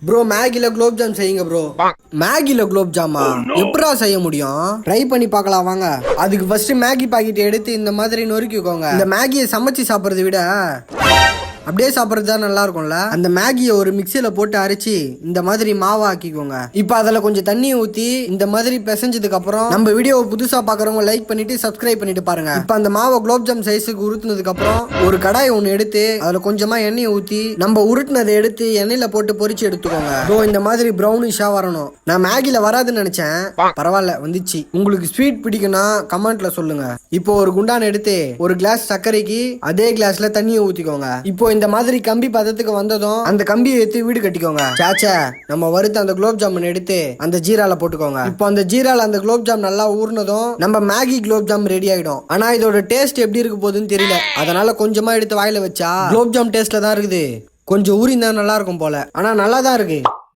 Bro மேகில gulab jam செய்யுங்க bro. மேகில gulab ஜாமா எப்படா செய்ய முடியும்? ட்ரை பண்ணி பார்க்கலாம் வாங்க. அதுக்கு ஃபர்ஸ்ட் மேகி பாக்கெட் எடுத்து இந்த மாதிரி நொறுக்கிக்கோங்க. இந்த மேகியை சமைச்சு சாப்பிட்றதை விட அப்படியே சாப்பிட்றது தான் நல்லா இருக்கும்ல. அந்த மேகியை ஒரு மிக்சியில போட்டு அரைச்சி இந்த மாதிரி மாவா ஆக்கிக்கோங்க. இப்போ அதில் கொஞ்சம் தண்ணியை ஊற்றி இந்த மாதிரி பிசைஞ்சதுக்கு அப்புறம் நம்ம வீடியோவை புதுசாக பார்க்குறவங்க லைக் பண்ணிட்டு சப்ஸ்கிரைப் பண்ணிட்டு பாருங்க. இப்போ அந்த மாவை குலோப் ஜாம் சைஸுக்கு உருட்டுனதுக்கு அப்புறம் ஒரு கடாயை ஒன்று எடுத்து அதில் கொஞ்சமா எண்ணெயை ஊற்றி நம்ம உருட்டுனதை எடுத்து எண்ணெயில போட்டு பொரிச்சு எடுத்துக்கோங்க. ப்ரோ இந்த மாதிரி ப்ரௌனிஷா வரணும். நான் மேகில வராதுன்னு நினைச்சேன், பரவாயில்ல வந்துச்சு. உங்களுக்கு ஸ்வீட் பிடிக்கும்னா கமெண்ட்ல சொல்லுங்க. இப்போ ஒரு குண்டான் எடுத்து ஒரு கிளாஸ் சர்க்கரைக்கு அதே கிளாஸ்ல தண்ணியை ஊற்றிக்கோங்க. இப்போ இந்த மாதிரி கம்பி பதத்துக்கு வந்ததும் அந்த கம்பியை எடுத்து வீடு கட்டிக்கோங்க. சாச்சா நம்ம வறுத்த அந்த குலோப் ஜாமுன் எடுத்து அந்த ஜீரால போட்டுக்கோங்க. இப்போ அந்த ஜீரால அந்த குலோப் ஜாம் நல்லா ஊர்னதும் நம்ம மேகி குலோப் ஜாம் ரெடி ஆயிடும். ஆனா இதோட டேஸ்ட் எப்படி இருக்க போகுதுன்னு தெரியல. அதனால கொஞ்சமா எடுத்து வாயில வச்சா குலோப் ஜாம் டேஸ்ட்ல தான் இருக்குது. கொஞ்சம் ஊறி தான் நல்லா இருக்கும் போல, ஆனா நல்லா தான் இருக்கு.